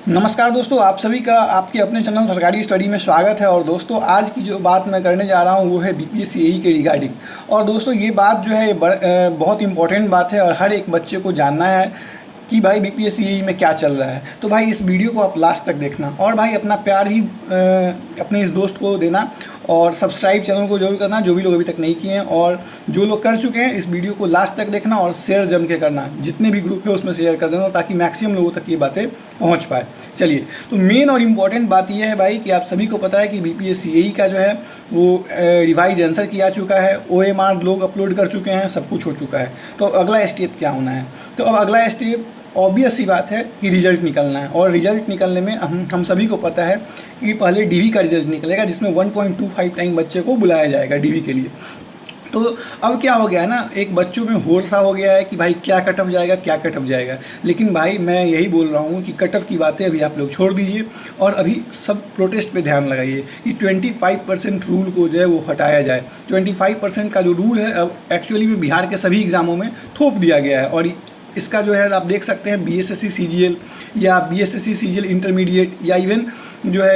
नमस्कार दोस्तों, आप सभी का आपके अपने चैनल सरकारी स्टडी में स्वागत है। और दोस्तों, आज की जो बात मैं करने जा रहा हूँ वो है बीपीएससी एई के रिगार्डिंग। और दोस्तों, ये बात जो है बहुत इंपॉर्टेंट बात है और हर एक बच्चे को जानना है कि भाई बीपीएससी एई में क्या चल रहा है। तो भाई इस वीडियो को आप लास्ट तक देखना और भाई अपना प्यार भी अपने इस दोस्त को देना और सब्सक्राइब चैनल को जरूर करना जो भी लोग अभी तक नहीं किए हैं। और जो लोग कर चुके हैं इस वीडियो को लास्ट तक देखना और शेयर जम के करना, जितने भी ग्रुप है उसमें शेयर कर देना ताकि मैक्सिमम लोगों तक ये बातें पहुंच पाए। चलिए, तो मेन और इम्पॉर्टेंट बात यह है भाई कि आप सभी को पता है कि बीपीएससी एई का जो है वो रिवाइज आंसर किया चुका है, ओएमआर लोग अपलोड कर चुके हैं, सब कुछ हो चुका है। तो अगला स्टेप क्या होना है? तो अब अगला स्टेप ऑब्वियस सी बात है कि रिजल्ट निकलना है। और रिजल्ट निकलने में हम सभी को पता है कि पहले डीवी का रिजल्ट निकलेगा जिसमें 1.25 टाइम बच्चे को बुलाया जाएगा डीवी के लिए। तो अब क्या हो गया है ना, एक बच्चों में होड़ सा हो गया है कि भाई क्या कट ऑफ जाएगा, क्या कट ऑफ जाएगा। लेकिन भाई मैं यही बोल रहा हूँ कि कट ऑफ की बातें अभी आप लोग छोड़ दीजिए और अभी सब प्रोटेस्ट पे ध्यान लगाइए कि 25% रूल को जो है वो हटाया जाए। 25% का जो रूल है अब एक्चुअली में बिहार के सभी एग्ज़ामों में थोप दिया गया है। और इसका जो है आप देख सकते हैं बीएसएससी सीजीएल या बीएसएससी सीजीएल इंटरमीडिएट या इवन जो है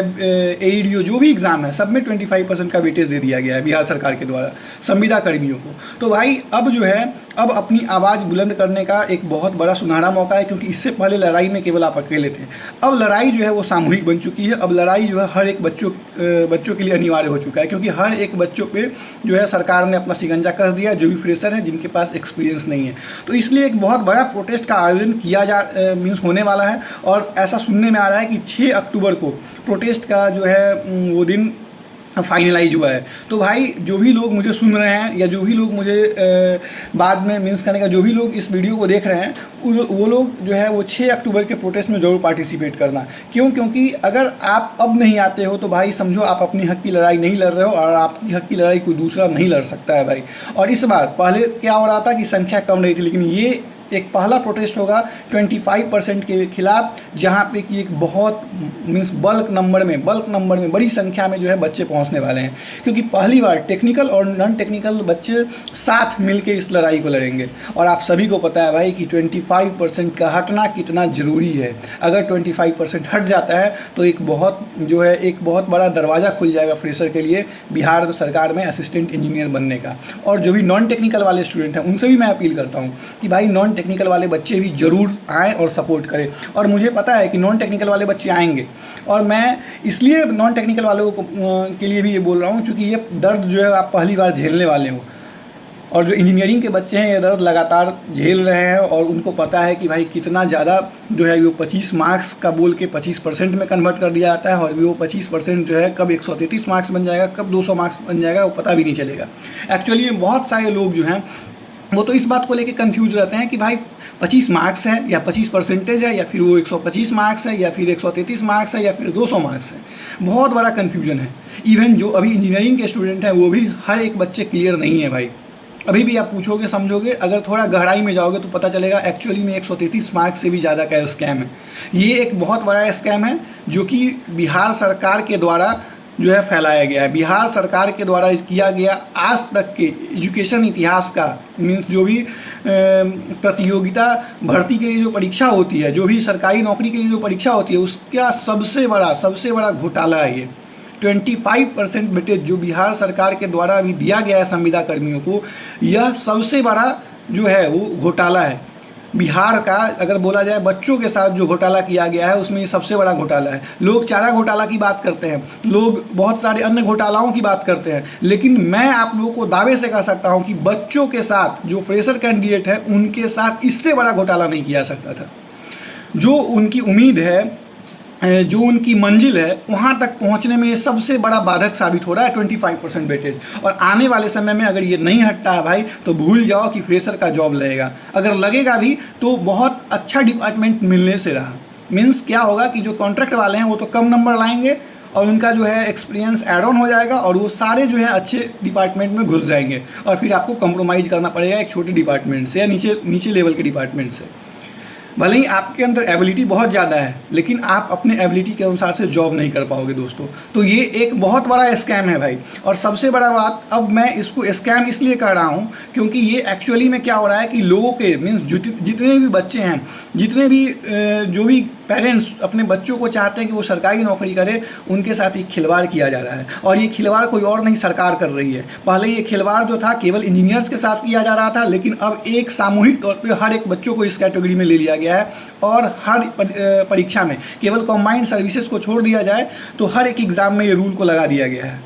एईडीओ जो भी एग्ज़ाम है सब में 25% का वेटेज दे दिया गया है बिहार सरकार के द्वारा संविदा कर्मियों को। तो भाई अब जो है अब अपनी आवाज़ बुलंद करने का एक बहुत बड़ा सुनहरा मौका है, क्योंकि इससे पहले लड़ाई में केवल आप अकेले थे। अब लड़ाई जो है वो सामूहिक बन चुकी है। अब लड़ाई जो है हर एक बच्चों के लिए अनिवार्य हो चुका है, क्योंकि हर एक बच्चों पे जो है सरकार ने अपना शिकंजा कस दिया, जो भी फ्रेशर हैं जिनके पास एक्सपीरियंस नहीं है। तो इसलिए एक बहुत बड़ा प्रोटेस्ट का आयोजन किया मीन्स होने वाला है। और ऐसा सुनने में आ रहा है कि 6 अक्टूबर को प्रोटेस्ट का जो है वो दिन फाइनलाइज हुआ है। तो भाई जो भी लोग मुझे सुन रहे हैं या जो भी लोग मुझे बाद में मीन्स करने का जो भी लोग इस वीडियो को देख रहे हैं वो लोग जो है वो 6 अक्टूबर के प्रोटेस्ट में ज़रूर पार्टिसिपेट करना। क्योंकि अगर आप अब नहीं आते हो तो भाई समझो आप अपनी हक की लड़ाई नहीं लड़ रहे हो और आपकी हक की लड़ाई कोई दूसरा नहीं लड़ सकता है भाई। और इस बार पहले क्या हो रहा था कि संख्या कम रही थी, लेकिन ये एक पहला प्रोटेस्ट होगा 25% के खिलाफ, जहाँ पे कि एक बहुत मीन्स बल्क नंबर में बड़ी संख्या में जो है बच्चे पहुँचने वाले हैं। क्योंकि पहली बार टेक्निकल और नॉन टेक्निकल बच्चे साथ मिलके इस लड़ाई को लड़ेंगे। और आप सभी को पता है भाई कि 25% का हटना कितना ज़रूरी है। अगर 25% हट जाता है तो एक बहुत बड़ा दरवाज़ा खुल जाएगा फ्रेशर के लिए बिहार सरकार में असिस्टेंट इंजीनियर बनने का। और जो भी नॉन टेक्निकल वाले स्टूडेंट हैं उनसे भी मैं अपील करता हूँ कि भाई नॉन टेक्निकल वाले बच्चे भी ज़रूर आएँ और सपोर्ट करें। और मुझे पता है कि नॉन टेक्निकल वाले बच्चे आएंगे, और मैं इसलिए नॉन टेक्निकल वालों के लिए भी ये बोल रहा हूँ क्योंकि ये दर्द जो है आप पहली बार झेलने वाले हो। और जो इंजीनियरिंग के बच्चे हैं ये दर्द लगातार झेल रहे हैं और उनको पता है कि भाई कितना ज़्यादा जो है वो 25 मार्क्स का बोल के 25% में कन्वर्ट कर दिया जाता है। और वो 25% जो है कब 133 मार्क्स बन जाएगा, कब 200 मार्क्स बन जाएगा, वो पता भी नहीं चलेगा। एक्चुअली बहुत सारे लोग जो हैं वो तो इस बात को लेके कंफ्यूज रहते हैं कि भाई 25 मार्क्स है या 25% है या फिर वो 125 मार्क्स है या फिर 133 मार्क्स है या फिर 200 मार्क्स है। बहुत बड़ा कन्फ्यूजन है। इवन जो अभी इंजीनियरिंग के स्टूडेंट हैं वो भी हर एक बच्चे क्लियर नहीं है भाई। अभी भी आप पूछोगे समझोगे, अगर थोड़ा गहराई में जाओगे तो पता चलेगा एक्चुअली में 133 मार्क्स से भी ज़्यादा का स्कैम है। ये एक बहुत बड़ा स्कैम है जो कि बिहार सरकार के द्वारा जो है फैलाया गया है। बिहार सरकार के द्वारा किया गया आज तक के एजुकेशन इतिहास का मीन्स जो भी प्रतियोगिता भर्ती के लिए जो परीक्षा होती है, जो भी सरकारी नौकरी के लिए जो परीक्षा होती है, उसका सबसे बड़ा घोटाला है ये। 25% वेटेज जो बिहार सरकार के द्वारा अभी दिया गया है संविदा कर्मियों को, यह सबसे बड़ा जो है वो घोटाला है बिहार का। अगर बोला जाए बच्चों के साथ जो घोटाला किया गया है उसमें ये सबसे बड़ा घोटाला है। लोग चारा घोटाला की बात करते हैं, लोग बहुत सारे अन्य घोटालाओं की बात करते हैं, लेकिन मैं आप लोगों को दावे से कह सकता हूं कि बच्चों के साथ जो फ्रेशर कैंडिडेट है उनके साथ इससे बड़ा घोटाला नहीं किया सकता था। जो उनकी उम्मीद है, जो उनकी मंजिल है, वहाँ तक पहुँचने में ये सबसे बड़ा बाधक साबित हो रहा है 25% वेटेज। और आने वाले समय में अगर ये नहीं हटता है भाई तो भूल जाओ कि फ्रेशर का जॉब लगेगा। अगर लगेगा भी तो बहुत अच्छा डिपार्टमेंट मिलने से रहा। मीन्स क्या होगा कि जो कॉन्ट्रैक्ट वाले हैं वो तो कम नंबर लाएंगे और उनका जो है एक्सपीरियंस ऐड ऑन हो जाएगा और वो सारे जो है अच्छे डिपार्टमेंट में घुस जाएंगे और फिर आपको कंप्रोमाइज़ करना पड़ेगा एक छोटे डिपार्टमेंट से या नीचे लेवल के डिपार्टमेंट से। भले ही आपके अंदर एबिलिटी बहुत ज़्यादा है, लेकिन आप अपने एबिलिटी के अनुसार से जॉब नहीं कर पाओगे दोस्तों। तो ये एक बहुत बड़ा स्कैम है भाई। और सबसे बड़ा बात, अब मैं इसको स्कैम इसलिए कर रहा हूँ क्योंकि ये एक्चुअली में क्या हो रहा है कि लोगों के मीन्स जितने भी बच्चे हैं, जितने भी जो भी पेरेंट्स अपने बच्चों को चाहते हैं कि वो सरकारी नौकरी करे, उनके साथ ही खिलवाड़ किया जा रहा है। और ये खिलवाड़ कोई और नहीं, सरकार कर रही है। पहले ये खिलवाड़ जो था केवल इंजीनियर्स के साथ किया जा रहा था, लेकिन अब एक सामूहिक तौर पे हर एक बच्चों को इस कैटेगरी में ले लिया गया है। और हर परीक्षा में केवल कंबाइंड सर्विसेज को छोड़ दिया जाए तो हर एक एग्ज़ाम में ये रूल को लगा दिया गया है।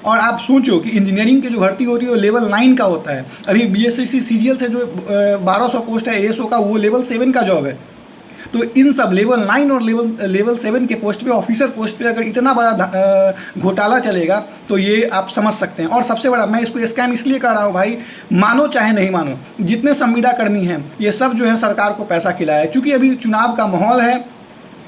और आप सोचो कि इंजीनियरिंग की जो भर्ती होती है वो लेवल 9 का होता है। अभी बीएससी सीजीएल से जो 1200 पोस्ट है एएसओ का, वो लेवल 7 का जॉब है। तो इन सब लेवल 9 और लेवल 7 के पोस्ट पे, ऑफिसर पोस्ट पे अगर इतना बड़ा घोटाला चलेगा तो ये आप समझ सकते हैं। और सबसे बड़ा, मैं इसको स्कैम इसलिए कर रहा हूँ भाई, मानो चाहे नहीं मानो, जितने संविदा कर्मी हैं ये सब जो है सरकार को पैसा खिलाया है। चूँकि अभी चुनाव का माहौल है,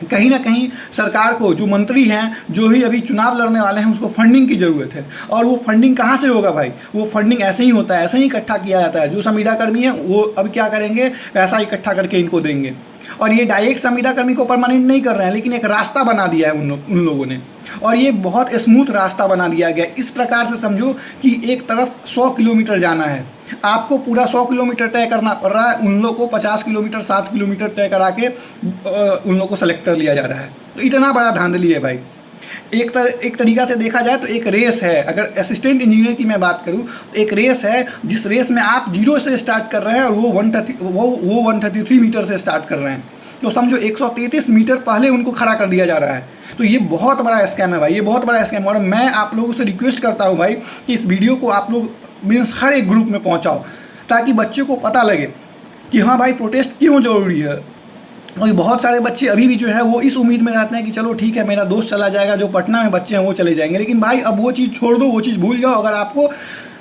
कहीं ना कहीं सरकार को, जो मंत्री हैं, जो भी अभी चुनाव लड़ने वाले हैं, उसको फंडिंग की ज़रूरत है। और वो फंडिंग कहाँ से होगा भाई? वो फंडिंग ऐसे ही होता है, ऐसे ही इकट्ठा किया जाता है। जो संविदा कर्मी हैं वो अब क्या करेंगे, पैसा इकट्ठा करके इनको देंगे। और ये डायरेक्ट संविदा कर्मी को परमानेंट नहीं कर रहे हैं, लेकिन एक रास्ता बना दिया है उन लोगों ने। और ये बहुत स्मूथ रास्ता बना दिया गया। इस प्रकार से समझो कि एक तरफ 100 किलोमीटर जाना है, आपको पूरा 100 किलोमीटर तय करना पड़ रहा है, उन लोगों को 50 किलोमीटर 60 किलोमीटर तय करा के उन लोगों को सेलेक्ट कर लिया जा रहा है। तो इतना बड़ा धांधली है भाई। एक तरीका से देखा जाए तो एक रेस है। अगर असिस्टेंट इंजीनियर की मैं बात करूं तो एक रेस है, जिस रेस में आप 0 से स्टार्ट कर रहे हैं और वो 133 मीटर से स्टार्ट कर रहे हैं। तो समझो 133 मीटर पहले उनको खड़ा कर दिया जा रहा है। तो ये बहुत बड़ा स्कैम है भाई, ये बहुत बड़ा स्कैम है। और मैं आप लोगों से रिक्वेस्ट करता हूँ भाई कि इस वीडियो को आप लोग मीन्स हर एक ग्रुप में पहुँचाओ, ताकि बच्चों को पता लगे कि हाँ भाई प्रोटेस्ट क्यों ज़रूरी है। और बहुत सारे बच्चे अभी भी जो है वो इस उम्मीद में रहते हैं कि चलो ठीक है, मेरा दोस्त चला जाएगा, जो पटना में बच्चे हैं वो चले जाएंगे। लेकिन भाई अब वो चीज़ छोड़ दो, वो चीज़ भूल जाओ। अगर आपको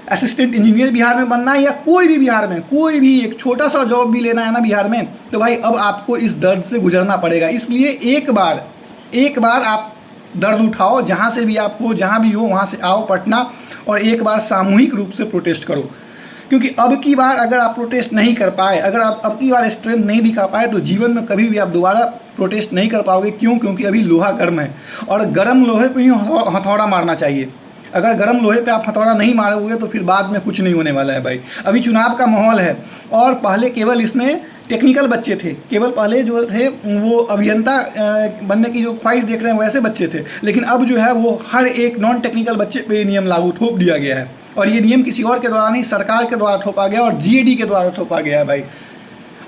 असिस्टेंट इंजीनियर बिहार में बनना है, या कोई भी बिहार में कोई भी एक छोटा सा जॉब भी लेना है ना बिहार में, तो भाई अब आपको इस दर्द से गुजरना पड़ेगा। इसलिए एक बार आप दर्द उठाओ, जहाँ से भी आप हो, जहाँ भी हो वहाँ से आओ पटना, और एक बार सामूहिक रूप से प्रोटेस्ट करो। क्योंकि अब की बार अगर आप प्रोटेस्ट नहीं कर पाए, अगर आप अब की बार स्ट्रेंथ नहीं दिखा पाए, तो जीवन में कभी भी आप दोबारा प्रोटेस्ट नहीं कर पाओगे। क्यों? क्योंकि अभी लोहा गर्म है, और गर्म लोहे पे ही हथौड़ा मारना चाहिए। अगर गर्म लोहे पे आप हथौड़ा नहीं मारोगे तो फिर बाद में कुछ नहीं होने वाला है भाई। अभी चुनाव का माहौल है, और पहले केवल इसमें टेक्निकल बच्चे थे, केवल पहले जो थे वो अभियंता बनने की जो ख्वाहिश देख रहे हैं वैसे बच्चे थे। लेकिन अब जो है वो हर एक नॉन टेक्निकल बच्चे पे नियम लागू थोप दिया गया है। और ये नियम किसी और के द्वारा नहीं, सरकार के द्वारा थोपा गया, और जीएडी के द्वारा थोपा गया है भाई।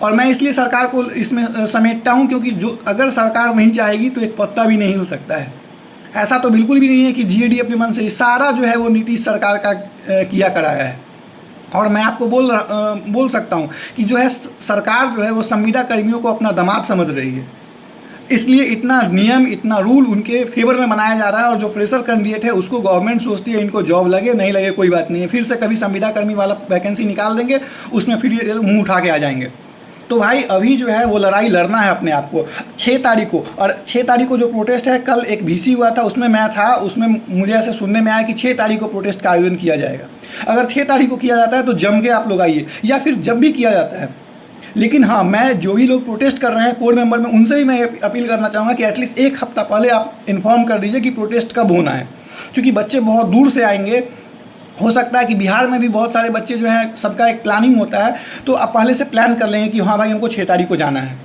और मैं इसलिए सरकार को इसमें समेटता हूँ, क्योंकि जो अगर सरकार नहीं चाहेगी तो एक पत्ता भी नहीं हिल सकता है। ऐसा तो बिल्कुल भी नहीं है कि जीएडी अपने मन से, सारा जो है वो नीतीश सरकार का किया कराया है। और मैं आपको बोल सकता हूँ कि जो है सरकार जो है वो संविदा कर्मियों को अपना दामाद समझ रही है। इसलिए इतना नियम, इतना रूल उनके फेवर में बनाया जा रहा है। और जो फ्रेशर कैंडिडेट है उसको गवर्नमेंट सोचती है इनको जॉब लगे नहीं लगे कोई बात नहीं है, फिर से कभी संविदा कर्मी वाला वैकेंसी निकाल देंगे, उसमें फिर ये मुँह उठा के आ जाएंगे। तो भाई अभी जो है वो लड़ाई लड़ना है अपने आप को। 6 तारीख को, और 6 तारीख को जो प्रोटेस्ट है, कल एक VC हुआ था, उसमें मैं था, उसमें मुझे ऐसे सुनने में आया कि 6 तारीख को प्रोटेस्ट का आयोजन किया जाएगा। अगर 6 तारीख को किया जाता है तो जम के आप लोग आइए, या फिर जब भी किया जाता है। लेकिन हाँ, मैं जो भी लोग प्रोटेस्ट कर रहे हैं कोर मेंबर में, उनसे भी मैं अपील करना चाहूँगा कि एटलीस्ट 1 हफ्ता पहले आप इन्फॉर्म कर दीजिए कि प्रोटेस्ट कब होना है। क्योंकि बच्चे बहुत दूर से आएंगे, हो सकता है कि बिहार में भी बहुत सारे बच्चे जो हैं, सबका एक प्लानिंग होता है, तो आप पहले से प्लान कर लेंगे कि हाँ भाई हमको 6 तारीख को जाना है।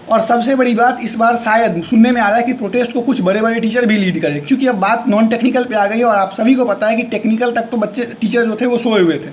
और सबसे बड़ी बात, इस बार शायद सुनने में आ रहा है कि प्रोटेस्ट को कुछ बड़े बड़े टीचर भी लीड करें, क्योंकि अब बात नॉन टेक्निकल पे आ गई है। और आप सभी को पता है कि टेक्निकल तक तो बच्चे, टीचर जो थे वो सोए हुए थे।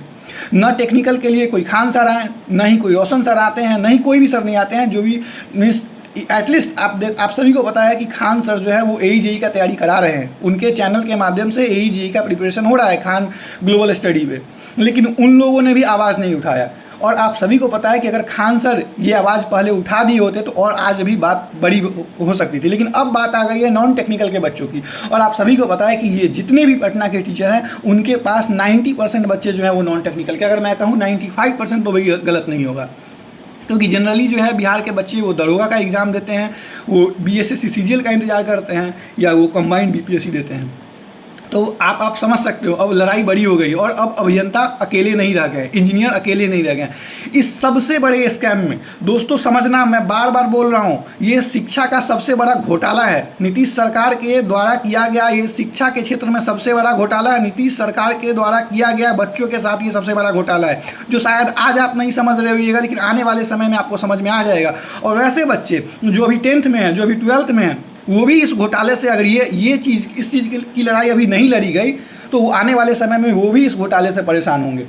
न टेक्निकल के लिए कोई खान सर आए, न ही कोई रोशन सर आते हैं, न ही कोई भी सर नहीं आते हैं। जो भी मीन्स एटलीस्ट आप सभी को पता है कि खान सर जो है वो AE-JEE का तैयारी करा रहे हैं। उनके चैनल के माध्यम से AE-JEE का प्रिपरेशन हो रहा है खान ग्लोबल स्टडी पे। लेकिन उन लोगों ने भी आवाज़ नहीं उठाया। और आप सभी को पता है कि अगर खान सर ये आवाज़ पहले उठा दिए होते तो और आज अभी बात बड़ी हो सकती थी। लेकिन अब बात आ गई है नॉन टेक्निकल के बच्चों की। और आप सभी को पता है कि ये जितने भी पटना के टीचर हैं उनके पास 90% बच्चे जो हैं वो नॉन टेक्निकल के। अगर मैं कहूँ 95% तो वही गलत नहीं होगा, क्योंकि जनरली जो है बिहार के बच्चे वो दरोगा का एग्ज़ाम देते हैं, वो BSSC CGL का इंतज़ार करते हैं, या वो कंबाइंड BPSC देते हैं। तो आप समझ सकते हो, अब लड़ाई बड़ी हो गई और अब अभियंता अकेले नहीं रह गए, इंजीनियर अकेले नहीं रह गए इस सबसे बड़े स्कैम में। दोस्तों समझना, मैं बार बार बोल रहा हूँ, ये शिक्षा का सबसे बड़ा घोटाला है। नीतीश सरकार के द्वारा किया गया ये शिक्षा के क्षेत्र में सबसे बड़ा घोटाला है। नीतीश सरकार के द्वारा किया गया बच्चों के साथ ये सबसे बड़ा घोटाला है, जो शायद आज आप नहीं समझ रहे होइएगा, लेकिन आने वाले समय में आपको समझ में आ जाएगा। और वैसे बच्चे जो अभी 10th में हैं, जो अभी 12th में हैं, वो भी इस घोटाले से, अगर ये चीज़, इस चीज़ की लड़ाई अभी नहीं लड़ी गई तो आने वाले समय में वो भी इस घोटाले से परेशान होंगे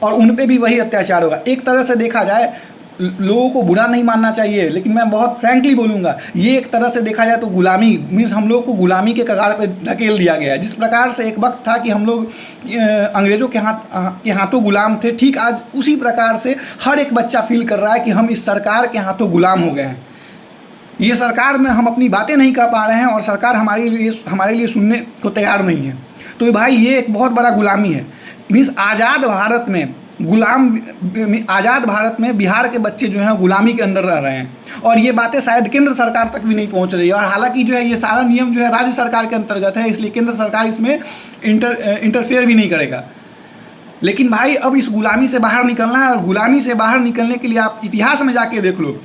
और उन पे भी वही अत्याचार होगा। एक तरह से देखा जाए, लोगों को बुरा नहीं मानना चाहिए, लेकिन मैं बहुत फ्रैंकली बोलूँगा, ये एक तरह से देखा जाए तो गुलामी मीन्स हम लोग को गुलामी के कगार पे धकेल दिया गया है। जिस प्रकार से एक वक्त था कि हम लोग अंग्रेज़ों के हाथों गुलाम थे, ठीक आज उसी प्रकार से हर एक बच्चा फील कर रहा है कि हम इस सरकार के हाथों गुलाम हो गए हैं। ये सरकार में हम अपनी बातें नहीं कर पा रहे हैं और सरकार हमारे लिए सुनने को तैयार नहीं है। तो भाई ये एक बहुत बड़ा गुलामी है। मीन्स आज़ाद भारत में बिहार के बच्चे जो हैं गुलामी के अंदर रह रहे हैं और ये बातें शायद केंद्र सरकार तक भी नहीं पहुंच रही है। और हालांकि जो है ये सारा नियम जो है राज्य सरकार के अंतर्गत है, इसलिए केंद्र सरकार इसमें इंटरफेयर भी नहीं करेगा। लेकिन भाई अब इस गुलामी से बाहर निकलना है और गुलामी से बाहर निकलने के लिए आप इतिहास में जाके देख लो,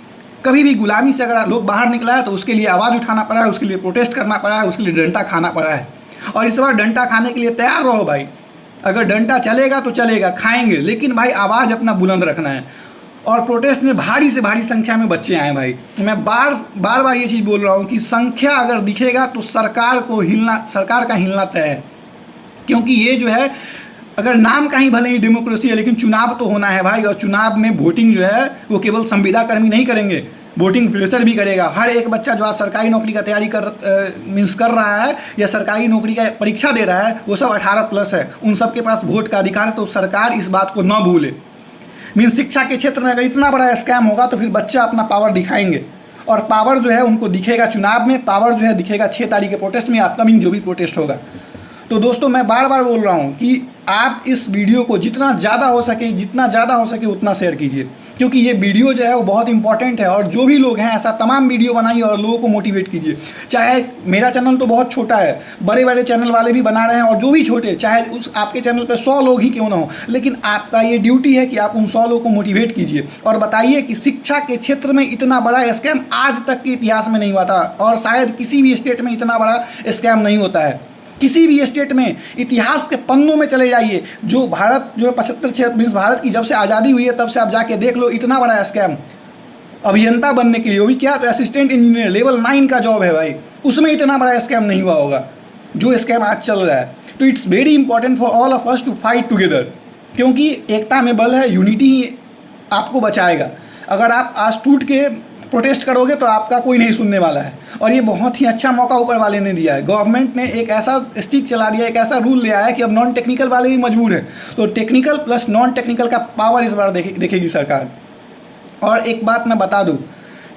कभी भी गुलामी से अगर लोग बाहर निकला है तो उसके लिए आवाज़ उठाना पड़ा है, उसके लिए प्रोटेस्ट करना पड़ा है, उसके लिए डंडा खाना पड़ा है। और इस बार डंडा खाने के लिए तैयार रहो भाई। अगर डंडा चलेगा तो चलेगा, खाएंगे, लेकिन भाई आवाज़ अपना बुलंद रखना है। और प्रोटेस्ट में भारी से भारी संख्या में बच्चे आए भाई। मैं बार ये चीज़ बोल रहा हूँ कि संख्या अगर दिखेगा तो सरकार का हिलना तय है। क्योंकि ये जो है, अगर नाम का ही भले ही डेमोक्रेसी है, लेकिन चुनाव तो होना है भाई। और चुनाव में वोटिंग जो है वो केवल संविदा कर्मी नहीं करेंगे, वोटिंग फ्रेशर भी करेगा। हर एक बच्चा जो आज सरकारी नौकरी का तैयारी कर रहा है या सरकारी नौकरी का परीक्षा दे रहा है, वो सब 18+ है, उन सब के पास वोट का अधिकार है। तो सरकार इस बात को न भूले। मीन्स शिक्षा के क्षेत्र में अगर इतना बड़ा स्कैम होगा तो फिर बच्चा अपना पावर दिखाएंगे और पावर जो है उनको दिखेगा चुनाव में, पावर जो है दिखेगा 6 तारीख के प्रोटेस्ट में, अपकमिंग जो भी प्रोटेस्ट होगा। तो दोस्तों मैं बार बोल रहा हूँ कि आप इस वीडियो को जितना ज़्यादा हो सके उतना शेयर कीजिए, क्योंकि ये वीडियो जो है वो बहुत इंपॉर्टेंट है। और जो भी लोग हैं ऐसा तमाम वीडियो बनाइए और लोगों को मोटिवेट कीजिए। चाहे मेरा चैनल तो बहुत छोटा है, बड़े चैनल वाले भी बना रहे हैं, और जो भी छोटे, चाहे उस आपके चैनल पर 100 लोग ही क्यों ना हो, लेकिन आपका ये ड्यूटी है कि आप उन 100 लोगों को मोटिवेट कीजिए और बताइए कि शिक्षा के क्षेत्र में इतना बड़ा स्कैम आज तक के इतिहास में नहीं हुआ था और शायद किसी भी स्टेट में इतना बड़ा स्कैम नहीं होता है। किसी भी स्टेट में इतिहास के पन्नों में चले जाइए, जो भारत जो 75 मीन्स भारत की जब से आज़ादी हुई है तब से आप जाके देख लो, इतना बड़ा स्कैम अभियंता बनने के लिए, वो भी क्या, तो असिस्टेंट इंजीनियर लेवल 9 का जॉब है भाई, उसमें इतना बड़ा स्कैम नहीं हुआ होगा जो स्कैम आज चल रहा है। तो it's very important for all of us to fight together, क्योंकि एकता में बल है, यूनिटी ही आपको बचाएगा। अगर आप आज टूट के प्रोटेस्ट करोगे तो आपका कोई नहीं सुनने वाला है। और ये बहुत ही अच्छा मौका ऊपर वाले ने दिया है। गवर्नमेंट ने एक ऐसा स्टिक चला दिया, एक ऐसा रूल ले आया है कि अब नॉन टेक्निकल वाले भी मजबूर है। तो टेक्निकल प्लस नॉन टेक्निकल का पावर इस बार देखेगी सरकार। और एक बात मैं बता दूं,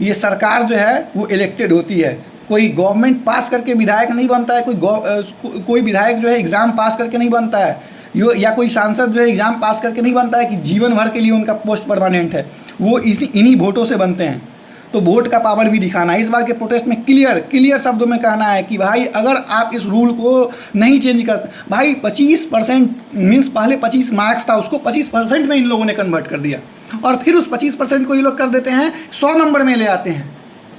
ये सरकार जो है वो इलेक्टेड होती है, कोई गवर्नमेंट पास करके विधायक नहीं बनता है, कोई विधायक जो है एग्ज़ाम पास करके नहीं बनता है, या कोई सांसद जो है एग्ज़ाम पास करके नहीं बनता है कि जीवन भर के लिए उनका पोस्ट परमानेंट है। वो इन्हीं वोटों से बनते हैं। तो वोट का पावर भी दिखाना है। इस बार के प्रोटेस्ट में क्लियर शब्दों में कहना है कि भाई अगर आप इस रूल को नहीं चेंज करते, भाई 25% मीन्स पहले 25 मार्क्स था, उसको 25% में इन लोगों ने कन्वर्ट कर दिया और फिर उस 25% को ये लोग कर देते हैं 100 नंबर में ले आते हैं।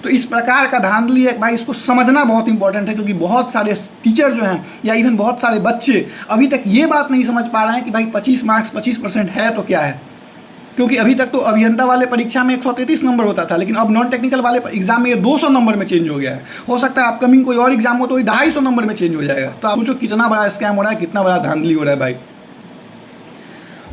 तो इस प्रकार का धांधली है भाई, इसको समझना बहुत इंपॉर्टेंट है, क्योंकि बहुत सारे टीचर जो हैं या इवन बहुत सारे बच्चे अभी तक ये बात नहीं समझ पा रहे हैं कि भाई 25 मार्क्स 25% है तो क्या है। क्योंकि अभी तक तो अभियंता वाले परीक्षा में 133 नंबर होता था, लेकिन अब नॉन टेक्निकल वाले एग्जाम में ये 200 नंबर में चेंज हो गया है। हो सकता है अपकमिंग कोई और एग्जाम हो तो 250 नंबर में चेंज हो जाएगा। तो आप सोचो कितना बड़ा स्कैम हो रहा है, कितना बड़ा धांधली हो रहा है भाई।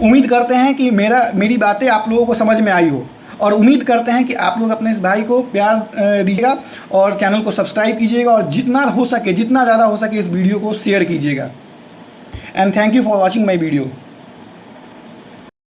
उम्मीद करते हैं कि मेरी बातें आप लोगों को समझ में आई हो, और उम्मीद करते हैं कि आप लोग अपने इस भाई को प्यार दीजिएगा और चैनल को सब्सक्राइब कीजिएगा, और जितना हो सके, जितना ज़्यादा हो सके इस वीडियो को शेयर कीजिएगा। And thank you for watching my video.